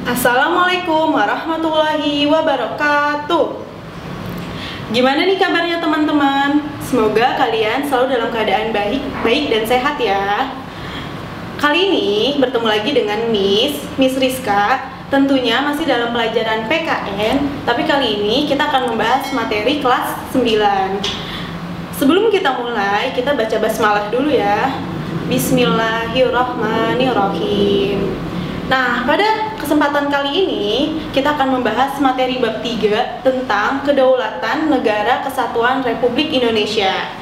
Assalamualaikum warahmatullahi wabarakatuh. Gimana nih kabarnya teman-teman? Semoga kalian selalu dalam keadaan baik dan sehat ya. Kali ini bertemu lagi dengan Miss Rizka. Tentunya masih dalam pelajaran PKN, tapi kali ini kita akan membahas materi kelas 9. Sebelum kita mulai, kita baca basmalah dulu ya. Bismillahirrahmanirrahim. Nah, pada kesempatan kali ini kita akan membahas materi bab 3 tentang Kedaulatan Negara Kesatuan Republik Indonesia.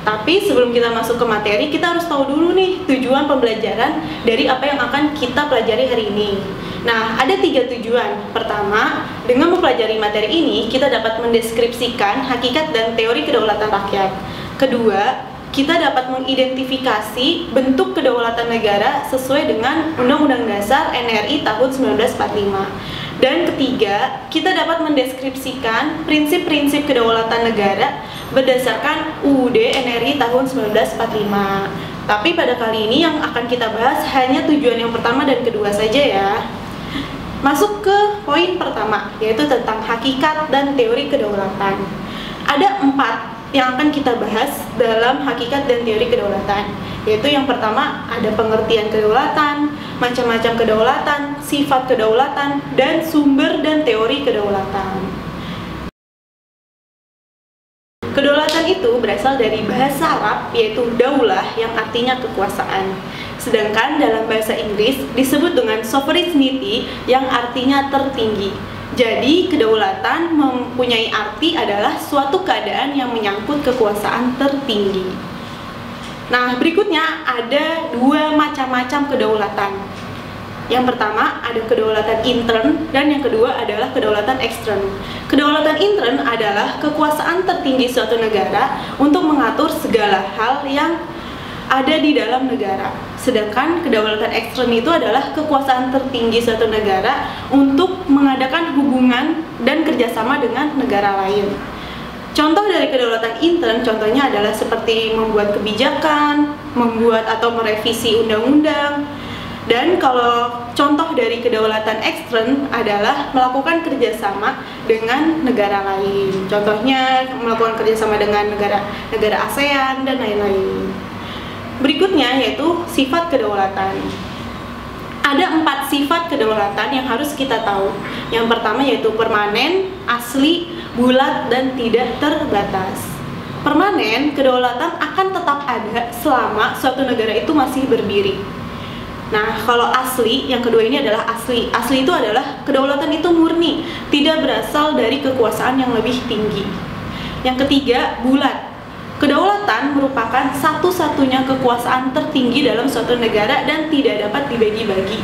Tapi sebelum kita masuk ke materi, kita harus tahu dulu nih tujuan pembelajaran dari apa yang akan kita pelajari hari ini. Nah, ada 3 tujuan. Pertama, dengan mempelajari materi ini, kita dapat mendeskripsikan hakikat dan teori kedaulatan rakyat. Kedua, kita dapat mengidentifikasi bentuk kedaulatan negara sesuai dengan Undang-Undang Dasar NRI tahun 1945. Dan ketiga, kita dapat mendeskripsikan prinsip-prinsip kedaulatan negara berdasarkan UUD NRI tahun 1945. Tapi pada kali ini yang akan kita bahas hanya tujuan yang pertama dan kedua saja ya. Masuk ke poin pertama, yaitu tentang hakikat dan teori kedaulatan. Ada 4 yang akan kita bahas dalam hakikat dan teori kedaulatan, yaitu yang pertama ada pengertian kedaulatan, macam-macam kedaulatan, sifat kedaulatan, dan sumber dan teori kedaulatan. Kedaulatan itu berasal dari bahasa Arab, yaitu daulah yang artinya kekuasaan. Sedangkan dalam bahasa Inggris disebut dengan sovereignty yang artinya tertinggi. Jadi, kedaulatan mempunyai arti adalah suatu keadaan yang menyangkut kekuasaan tertinggi. Nah, berikutnya ada 2 macam-macam kedaulatan. Yang pertama ada kedaulatan intern dan yang kedua adalah kedaulatan ekstern. Kedaulatan intern adalah kekuasaan tertinggi suatu negara untuk mengatur segala hal yang ada di dalam negara. Sedangkan kedaulatan ekstern itu adalah kekuasaan tertinggi suatu negara untuk mengadakan hubungan dan kerjasama dengan negara lain. Contoh dari kedaulatan intern contohnya adalah seperti membuat kebijakan, membuat atau merevisi undang-undang. Dan kalau contoh dari kedaulatan ekstern adalah melakukan kerjasama dengan negara lain. Contohnya melakukan kerjasama dengan negara ASEAN dan lain-lain. Berikutnya yaitu sifat kedaulatan. Ada 4 sifat kedaulatan yang harus kita tahu. Yang pertama yaitu permanen, asli, bulat, dan tidak terbatas. Permanen, kedaulatan akan tetap ada selama suatu negara itu masih berdiri. Nah, kalau asli, yang kedua ini adalah asli. Asli itu adalah kedaulatan itu murni, tidak berasal dari kekuasaan yang lebih tinggi. Yang ketiga, bulat. Kedaulatan merupakan satu-satunya kekuasaan tertinggi dalam suatu negara dan tidak dapat dibagi-bagi.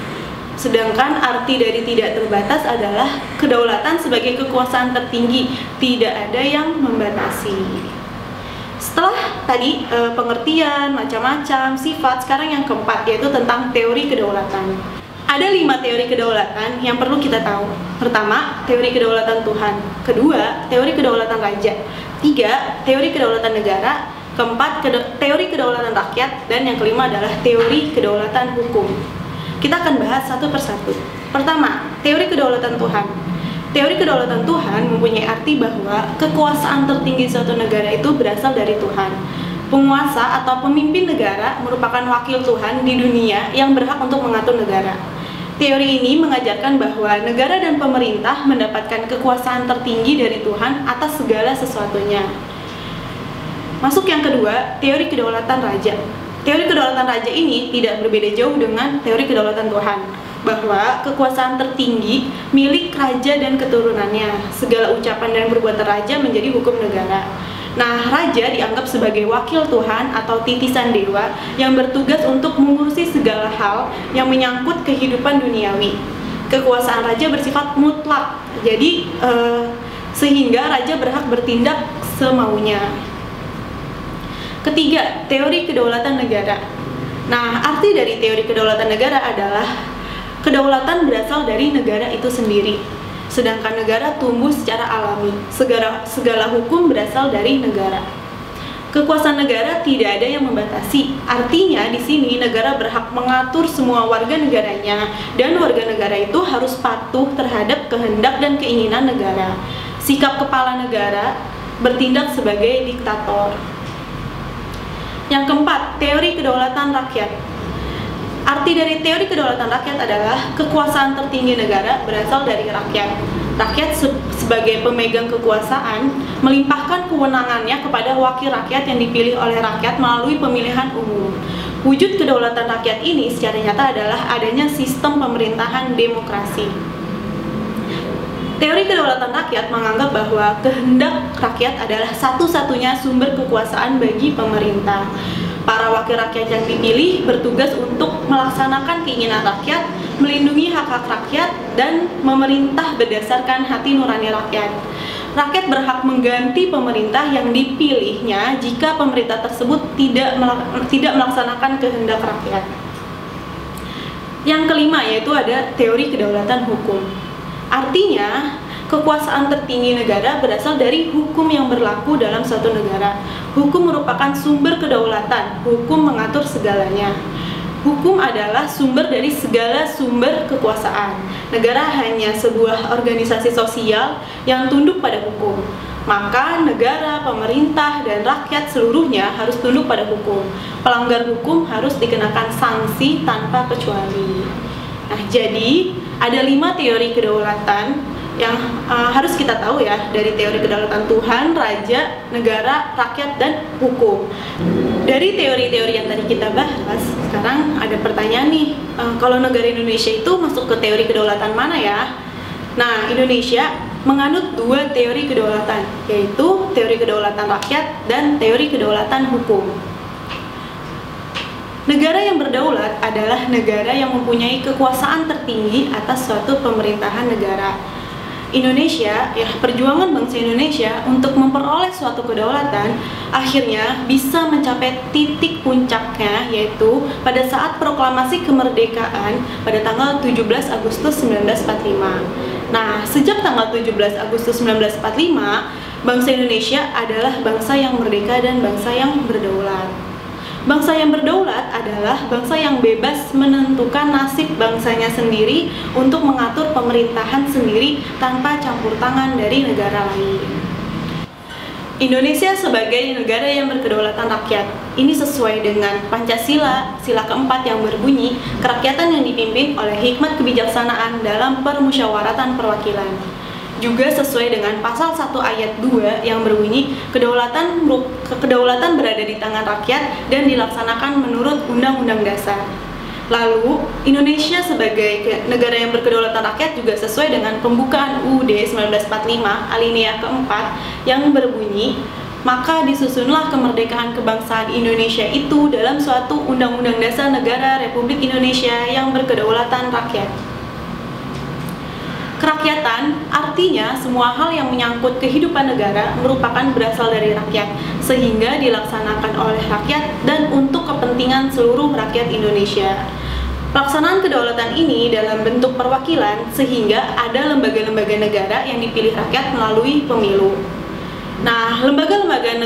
Sedangkan arti dari tidak terbatas adalah kedaulatan sebagai kekuasaan tertinggi, tidak ada yang membatasi. Setelah tadi pengertian, macam-macam, sifat, sekarang yang keempat yaitu tentang teori kedaulatan. Ada 5 teori kedaulatan yang perlu kita tahu. Pertama, teori kedaulatan Tuhan. Kedua, teori kedaulatan raja. 3, teori kedaulatan negara. Keempat, teori kedaulatan rakyat. Dan yang kelima adalah teori kedaulatan hukum. Kita akan bahas satu persatu. Pertama, teori kedaulatan Tuhan. Teori kedaulatan Tuhan mempunyai arti bahwa kekuasaan tertinggi suatu negara itu berasal dari Tuhan. Penguasa atau pemimpin negara merupakan wakil Tuhan di dunia yang berhak untuk mengatur negara. Teori ini mengajarkan bahwa negara dan pemerintah mendapatkan kekuasaan tertinggi dari Tuhan atas segala sesuatunya. Masuk yang kedua, teori kedaulatan raja. Teori kedaulatan raja ini tidak berbeda jauh dengan teori kedaulatan Tuhan, bahwa kekuasaan tertinggi milik raja dan keturunannya. Segala ucapan dan perbuatan raja menjadi hukum negara. Nah, raja dianggap sebagai wakil Tuhan atau titisan dewa yang bertugas untuk mengurusi segala hal yang menyangkut kehidupan duniawi. Kekuasaan raja bersifat mutlak, jadi sehingga raja berhak bertindak semaunya. Ketiga, teori kedaulatan negara. Nah, arti dari teori kedaulatan negara adalah kedaulatan berasal dari negara itu sendiri. Sedangkan negara tumbuh secara alami. Segala hukum berasal dari negara. Kekuasaan negara tidak ada yang membatasi. Artinya di sini negara berhak mengatur semua warga negaranya dan warga negara itu harus patuh terhadap kehendak dan keinginan negara. Sikap kepala negara bertindak sebagai diktator. Yang keempat, teori kedaulatan rakyat. Arti dari teori kedaulatan rakyat adalah kekuasaan tertinggi negara berasal dari rakyat. Rakyat sebagai pemegang kekuasaan melimpahkan kewenangannya kepada wakil rakyat yang dipilih oleh rakyat melalui pemilihan umum. Wujud kedaulatan rakyat ini secara nyata adalah adanya sistem pemerintahan demokrasi. Teori kedaulatan rakyat menganggap bahwa kehendak rakyat adalah satu-satunya sumber kekuasaan bagi pemerintah. Para wakil rakyat yang dipilih bertugas untuk melaksanakan keinginan rakyat, melindungi hak-hak rakyat, dan memerintah berdasarkan hati nurani rakyat. Rakyat berhak mengganti pemerintah yang dipilihnya jika pemerintah tersebut tidak melaksanakan kehendak rakyat. Yang kelima yaitu ada teori kedaulatan hukum. Artinya, kekuasaan tertinggi negara berasal dari hukum yang berlaku dalam suatu negara. Hukum merupakan sumber kedaulatan, hukum mengatur segalanya. Hukum adalah sumber dari segala sumber kekuasaan. Negara hanya sebuah organisasi sosial yang tunduk pada hukum. Maka negara, pemerintah, dan rakyat seluruhnya harus tunduk pada hukum. Pelanggar hukum harus dikenakan sanksi tanpa kecuali. Nah, jadi ada 5 teori kedaulatan yang harus kita tahu ya, dari teori kedaulatan Tuhan, raja, negara, rakyat, dan hukum. Dari teori-teori yang tadi kita bahas, sekarang ada pertanyaan nih, kalau negara Indonesia itu masuk ke teori kedaulatan mana ya? Nah, Indonesia menganut 2 teori kedaulatan, yaitu teori kedaulatan rakyat dan teori kedaulatan hukum. Negara yang berdaulat adalah negara yang mempunyai kekuasaan tertinggi atas suatu pemerintahan negara. Indonesia, ya perjuangan bangsa Indonesia untuk memperoleh suatu kedaulatan akhirnya bisa mencapai titik puncaknya, yaitu pada saat proklamasi kemerdekaan pada tanggal 17 Agustus 1945. Nah, sejak tanggal 17 Agustus 1945, bangsa Indonesia adalah bangsa yang merdeka dan bangsa yang berdaulat. Bangsa yang berdaulat adalah bangsa yang bebas menentukan nasib bangsanya sendiri untuk mengatur pemerintahan sendiri tanpa campur tangan dari negara lain. Indonesia sebagai negara yang berkedaulatan rakyat, ini sesuai dengan Pancasila, sila keempat yang berbunyi, kerakyatan yang dipimpin oleh hikmat kebijaksanaan dalam permusyawaratan perwakilan. Juga sesuai dengan pasal 1 ayat 2 yang berbunyi, kedaulatan berada di tangan rakyat dan dilaksanakan menurut Undang-Undang Dasar. Lalu, Indonesia sebagai negara yang berkedaulatan rakyat juga sesuai dengan pembukaan UUD 1945 alinea keempat yang berbunyi, maka disusunlah kemerdekaan kebangsaan Indonesia itu dalam suatu Undang-Undang Dasar Negara Republik Indonesia yang berkedaulatan rakyat. Kerakyatan artinya semua hal yang menyangkut kehidupan negara merupakan berasal dari rakyat, sehingga dilaksanakan oleh rakyat dan untuk kepentingan seluruh rakyat Indonesia. Pelaksanaan kedaulatan ini dalam bentuk perwakilan, sehingga ada lembaga-lembaga negara yang dipilih rakyat melalui pemilu. Nah, lembaga-lembaga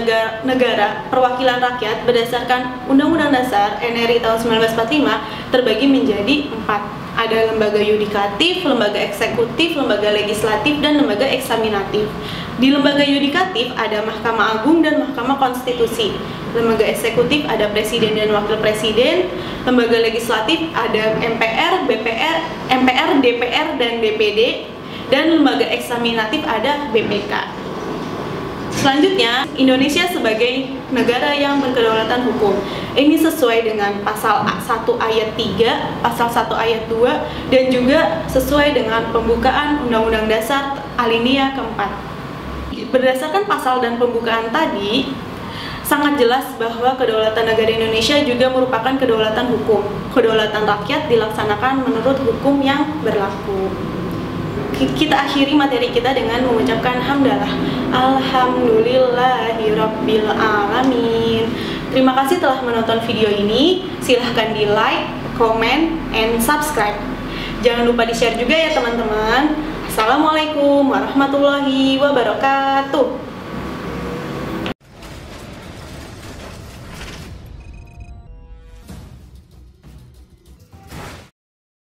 negara perwakilan rakyat berdasarkan Undang-Undang Dasar NRI tahun 1945 terbagi menjadi 4. Ada lembaga yudikatif, lembaga eksekutif, lembaga legislatif, dan lembaga eksaminatif. Di lembaga yudikatif ada Mahkamah Agung dan Mahkamah Konstitusi. Lembaga eksekutif ada Presiden dan Wakil Presiden. Lembaga legislatif ada MPR, DPR, dan DPD. Dan lembaga eksaminatif ada BPK. Selanjutnya, Indonesia sebagai negara yang berkedaulatan hukum. Ini sesuai dengan pasal 1 ayat 3, pasal 1 ayat 2, dan juga sesuai dengan pembukaan Undang-Undang Dasar alinea keempat. Berdasarkan pasal dan pembukaan tadi, sangat jelas bahwa kedaulatan negara Indonesia juga merupakan kedaulatan hukum. Kedaulatan rakyat dilaksanakan menurut hukum yang berlaku. Kita akhiri materi kita dengan mengucapkan hamdalah. Alhamdulillahirabbil alamin. Terima kasih telah menonton video ini. Silahkan di like, comment, and subscribe. Jangan lupa di share juga ya teman-teman. Assalamualaikum warahmatullahi wabarakatuh.